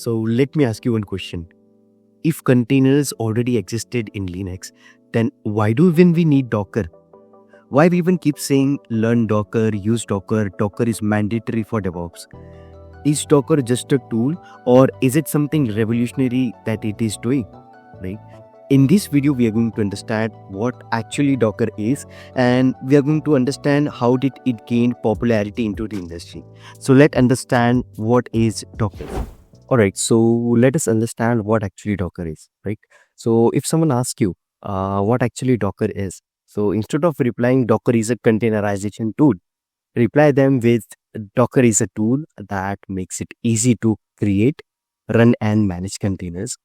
So let me ask you one question. If containers already existed in Linux, then why do even we need Docker? Why we even keep saying learn Docker, use Docker, Docker is mandatory for DevOps? Is Docker just a tool, or is it something revolutionary that it is doing? Right? In this video, we are going to understand what actually Docker is, and we are going to understand how did it gain popularity into the industry. So let's understand what is Docker. All right, so let us understand what actually Docker is, right? So if someone asks you what actually Docker is, so instead of replying Docker is a containerization tool, reply them with Docker is a tool that makes it easy to create, run and manage containers.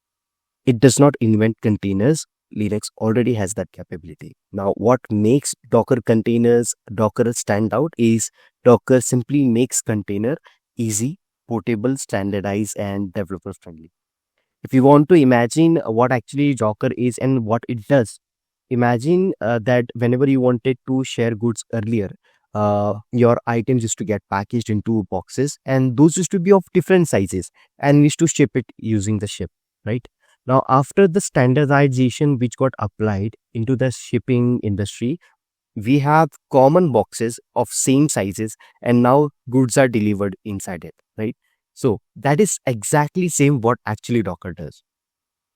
It does not invent containers. Linux already has that capability. Now, what makes Docker stand out is Docker simply makes container easy, portable, standardized, and developer friendly. If you want to imagine what actually Docker is and what it does, imagine that whenever you wanted to share goods earlier, your items used to get packaged into boxes, and those used to be of different sizes and used to ship it using the ship, right? Now, after the standardization which got applied into the shipping industry, we have common boxes of same sizes, and now goods are delivered inside it, right? So that is exactly same what actually Docker does.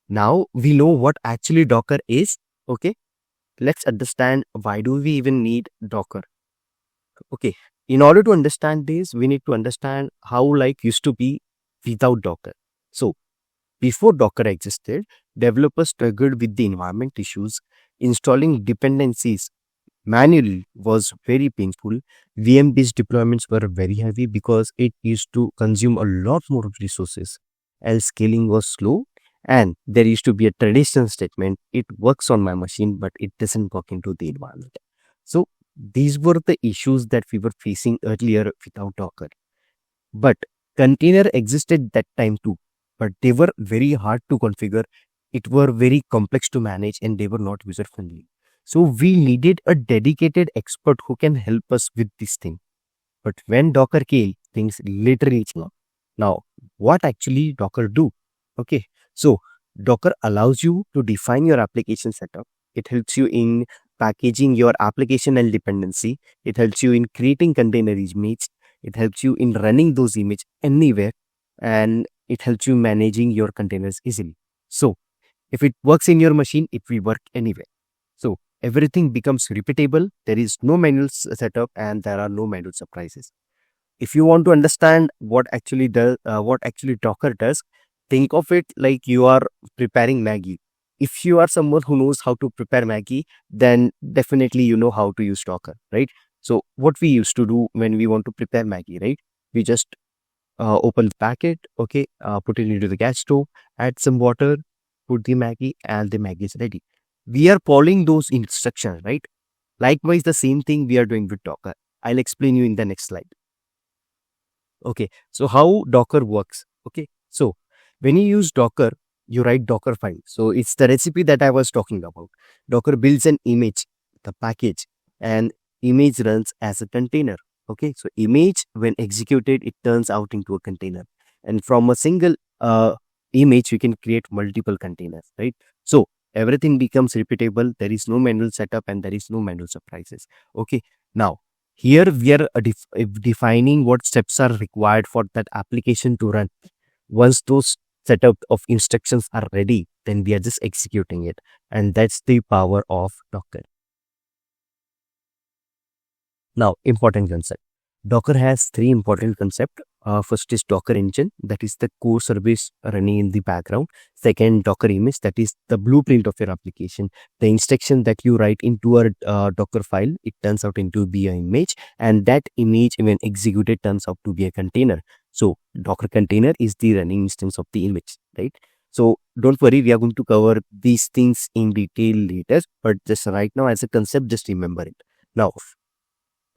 Now we know what actually Docker is. Okay, let's understand why do we even need Docker. Okay, in order to understand this, we need to understand how like used to be without Docker. So before Docker existed, developers struggled with the environment issues. Installing dependencies manually was very painful. VM-based deployments were very heavy because it used to consume a lot more resources. And scaling was slow. And there used to be a traditional statement, it works on my machine, but it doesn't work into the environment. So these were the issues that we were facing earlier without Docker. But container existed that time too, but they were very hard to configure. It were very complex to manage and they were not user friendly. So we needed a dedicated expert who can help us with this thing. But when Docker came, things literally changed. Now, what actually Docker do? Okay, so Docker allows you to define your application setup. It helps you in packaging your application and dependency. It helps you in creating container image. It helps you in running those images anywhere, and it helps you managing your containers easily. So if it works in your machine, it will work anywhere. So everything becomes repeatable. There is no manual setup and there are no manual surprises. If you want to understand what actually Docker does, think of it like you are preparing Maggie. If you are someone who knows how to prepare Maggie, then definitely you know how to use Docker, right? So what we used to do when we want to prepare Maggie, right? We just open the packet, okay, put it into the gas stove, add some water, put the Maggie, and the Maggie is ready. We are following those instructions, right? Likewise, the same thing we are doing with Docker. I'll explain you in the next slide. Okay, so how Docker works. Okay, so when you use Docker, you write Docker file. So it's the recipe that I was talking about. Docker builds an image, the package, and image runs as a container. Okay, so image when executed, it turns out into a container. And from a single image, you can create multiple containers, right? So everything becomes repeatable. There is no manual setup and there is no manual surprises. Okay, now here we are defining what steps are required for that application to run. Once those setup of instructions are ready, then we are just executing it. And that's the power of Docker. Now, important concept. Docker has three important concepts. First is Docker engine, that is the core service running in the background. Second, Docker image, that is the blueprint of your application. The instruction that you write into a Docker file, it turns out into be an image, and that image when executed turns out to be a container. So Docker container is the running instance of the image, right? So don't worry, we are going to cover these things in detail later, but just right now as a concept, just remember it. Now,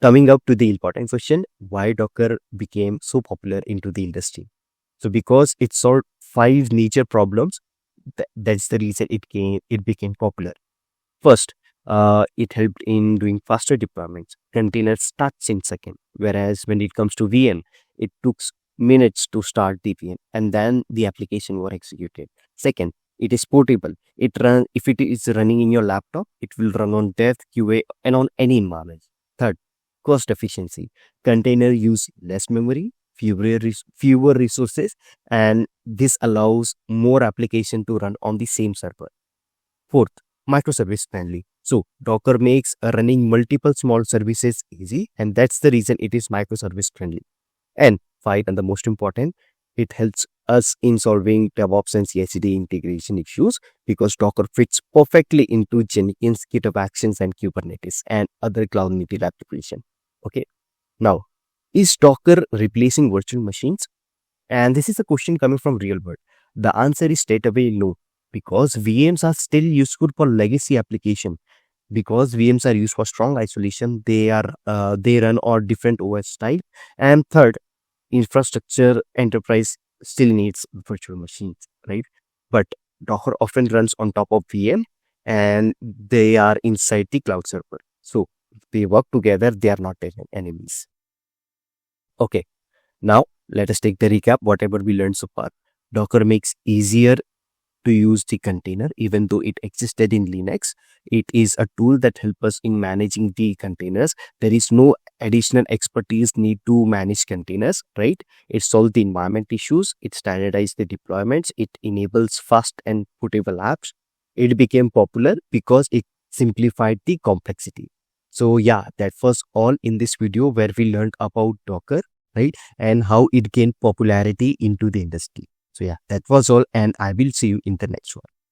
coming up to the important question, why Docker became so popular into the industry? So because it solved 5 major problems, that's the reason it became popular. First, it helped in doing faster deployments. Container starts in second, whereas when it comes to VM, it took minutes to start the VM, and then the application were executed. Second, it is portable. If it is running in your laptop, it will run on dev, QA, and on any environment. Third, cost efficiency. Container use less memory, fewer resources, and this allows more application to run on the same server. Fourth, microservice friendly. So Docker makes running multiple small services easy, and that's the reason it is microservice friendly. And five, and the most important, it helps us in solving DevOps and CI/CD integration issues because Docker fits perfectly into Jenkins, GitHub Actions, and Kubernetes and other cloud native application. Okay. Now, is Docker replacing virtual machines? And this is a question coming from real world. The answer is straight away no, because VMs are still useful for legacy application. Because VMs are used for strong isolation, they run on different OS style. And third, infrastructure enterprise still needs virtual machines, right? But Docker often runs on top of VM, and they are inside the cloud server. So they work together, they are not enemies. Okay, now let us take the recap whatever we learned so far. Docker makes easier to use the container even though it existed in Linux. It is a tool that helps us in managing the containers. There is no additional expertise need to manage containers, right? It solves the environment issues, it standardizes the deployments, it enables fast and portable apps. It became popular because it simplified the complexity. So yeah, that was all in this video where we learned about Docker, right? And how it gained popularity into the industry. So yeah, that was all, and I will see you in the next one.